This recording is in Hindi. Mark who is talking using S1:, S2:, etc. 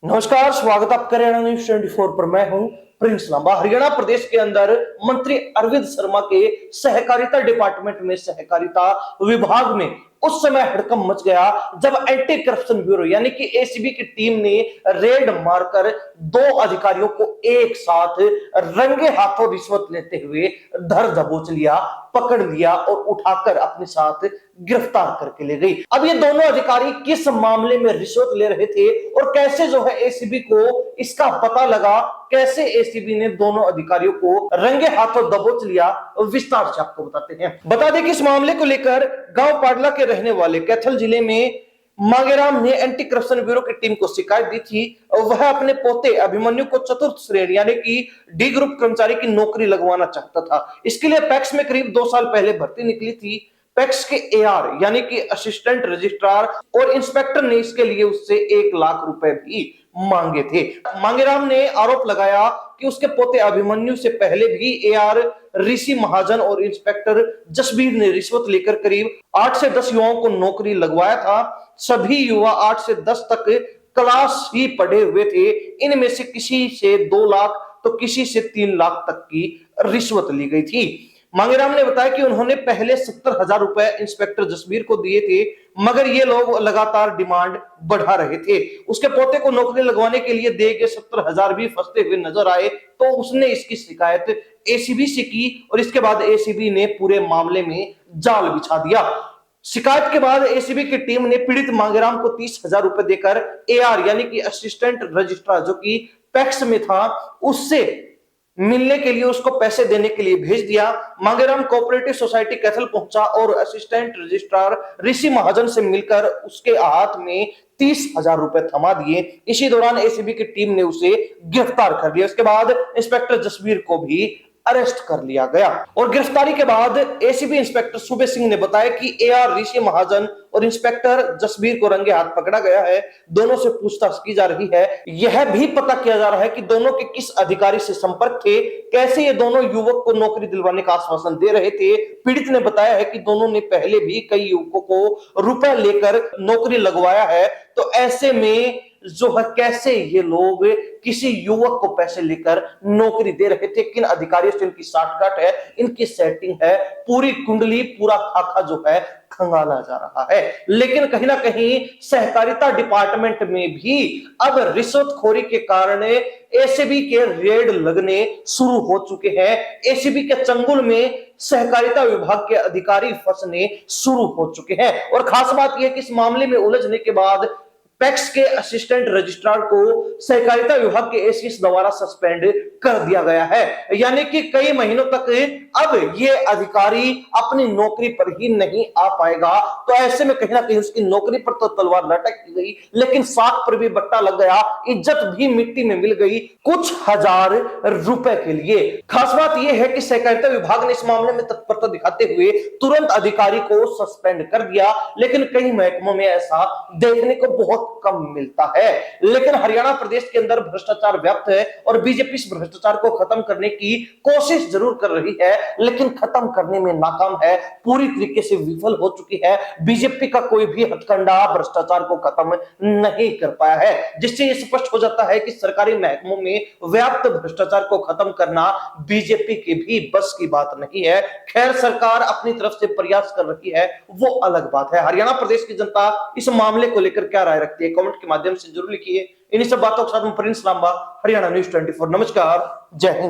S1: नमस्कार, स्वागत आपका हरियाणा न्यूज 24 पर। मैं हूं प्रिंस लांबा। हरियाणा प्रदेश के अंदर मंत्री अरविंद शर्मा के सहकारिता डिपार्टमेंट में, सहकारिता विभाग में उस समय हड़कंप मच गया जब एंटी करप्शन ब्यूरो यानी कि एसीबी की टीम ने रेड मारकर दो अधिकारियों को एक साथ रंगे हाथों रिश्वत लेते हुए धर दबोच लिया, पकड़ लिया और उठाकर अपने साथ गिरफ्तार करके ले गई। अब ये दोनों अधिकारी किस मामले में रिश्वत ले रहे थे और कैसे जो है एसीबी को इसका पता लगा, कैसे एसीबी ने दोनों अधिकारियों को रंगे हाथों दबोच लिया, विस्तार से आपको बताते हैं। बता दें कि इस मामले को लेकर गांव पाडला के रहने वाले कैथल जिले में मांगेराम ने एंटी करप्शन ब्यूरो की टीम को शिकायत दी थी। वह अपने पोते अभिमन्यु को चतुर्थ श्रेणी यानी कि डी ग्रुप कर्मचारी की नौकरी लगवाना चाहता था। इसके लिए पैक्स में करीब 2 साल पहले भर्ती निकली थी। पैक्स के एआर यानी कि असिस्टेंट रजिस्ट्रार और इंस्पेक्टर ने इसके लिए उससे 1 लाख रुपए भी मांगे थे। मांगेराम ने आरोप लगाया कि उसके पोते अभिमन्यु से पहले भी एआर ऋषि महाजन और इंस्पेक्टर जसबीर ने रिश्वत लेकर करीब 8 से 10 युवाओं को नौकरी लगवाया था। सभी युवा 8 से 10 तक क्लास ही पढ़े हुए थे। इनमें से किसी से 2 लाख तो किसी से 3 लाख तक की रिश्वत ली गई थी। मांगेराम ने बताया कि उन्होंने पहले 70,000 रुपए इंस्पेक्टर जसबीर को दिए थे, मगर ये लोग लगातार डिमांड बढ़ा रहे थे। उसके पोते को नौकरी लगवाने के लिए दिए गए 70,000 भी फंसते हुए नजर आए, तो उसने इसकी शिकायत एसीबी से की और इसके बाद एसीबी ने पूरे मामले में जाल बिछा दिया। शिकायत के बाद एसीबी की टीम ने पीड़ित मांगेराम को 30,000 रुपए देकर एआर यानी कि असिस्टेंट रजिस्ट्रार जो कि पैक्स में था, उससे मिलने के लिए, उसको पैसे देने के लिए भेज दिया। मांगेराम कोऑपरेटिव सोसाइटी कैथल पहुंचा और असिस्टेंट रजिस्ट्रार ऋषि महाजन से मिलकर उसके हाथ में 30,000 रुपए थमा दिए। इसी दौरान एसीबी की टीम ने उसे गिरफ्तार कर लिया। इसके बाद इंस्पेक्टर जसबीर को भी अरेस्ट कर लिया गया और गिरफ्तारी के बाद एसीबी इंस्पेक्टर सुबे सिंह ने बताया कि एआर ऋषि महाजन और इंस्पेक्टर जसबीर को रंगे हाथ पकड़ा गया है। दोनों से पूछताछ की जा रही है। यह भी पता किया जा रहा है कि दोनों के किस अधिकारी से संपर्क थे, कैसे ये दोनों युवक को नौकरी दिलवाने का आश्वासन दे रहे थे। पीड़ित ने बताया है कि दोनों ने पहले भी कई युवकों को रुपए लेकर नौकरी लगवाया है, तो ऐसे में जो है कैसे ये लोग किसी युवक को पैसे लेकर नौकरी दे रहे थे, किन अधिकारियों से इनकी साठगांठ है, इनकी सेटिंग है, पूरी कुंडली, पूरा खाका जो है खंगाला जा रहा है। लेकिन कहीं ना कहीं सहकारिता डिपार्टमेंट में भी अब रिश्वतखोरी के कारण एसीबी के रेड लगने शुरू हो चुके हैं। एसीबी के चंगुल में सहकारिता विभाग के अधिकारी फंसने शुरू हो चुके हैं और खास बात यह कि इस मामले में उलझने के बाद पैक्स के असिस्टेंट रजिस्ट्रार को सहकारिता विभाग के एसीएस द्वारा सस्पेंड कर दिया गया है। यानी कि कई महीनों तक अब ये अधिकारी अपनी नौकरी पर ही नहीं आ पाएगा। तो ऐसे में कहीं ना कहीं उसकी नौकरी पर तो तलवार लटक गई, लेकिन साख पर भी बट्टा लग गया, इज्जत भी मिट्टी में मिल गई कुछ हजार रुपए के लिए। खास बात यह है कि सहकारिता विभाग ने इस मामले में तत्परता दिखाते हुए तुरंत अधिकारी को सस्पेंड कर दिया, लेकिन कई महकमों में ऐसा देखने को बहुत कम मिलता है। लेकिन हरियाणा प्रदेश के अंदर भ्रष्टाचार व्याप्त है और बीजेपी इस भ्रष्टाचार को खत्म करने की कोशिश जरूर कर रही है, लेकिन खत्म करने में नाकाम है, पूरी तरीके से विफल हो चुकी है। बीजेपी का कोई भी हथकंडा भ्रष्टाचार को खत्म नहीं कर पाया है, जिससे यह स्पष्ट हो जाता है कि सरकारी महकमों में व्याप्त भ्रष्टाचार को खत्म करना बीजेपी के भी बस की बात नहीं है। खैर, सरकार अपनी तरफ से प्रयास कर रही है, वो अलग बात है। हरियाणा प्रदेश की जनता इस मामले को लेकर क्या राय रखती है, कमेंट के माध्यम से जरूर लिखिए। इन्हीं सब बातों के साथ मैं प्रिंस लांबा, हरियाणा न्यूज 24। नमस्कार, जय हिंद।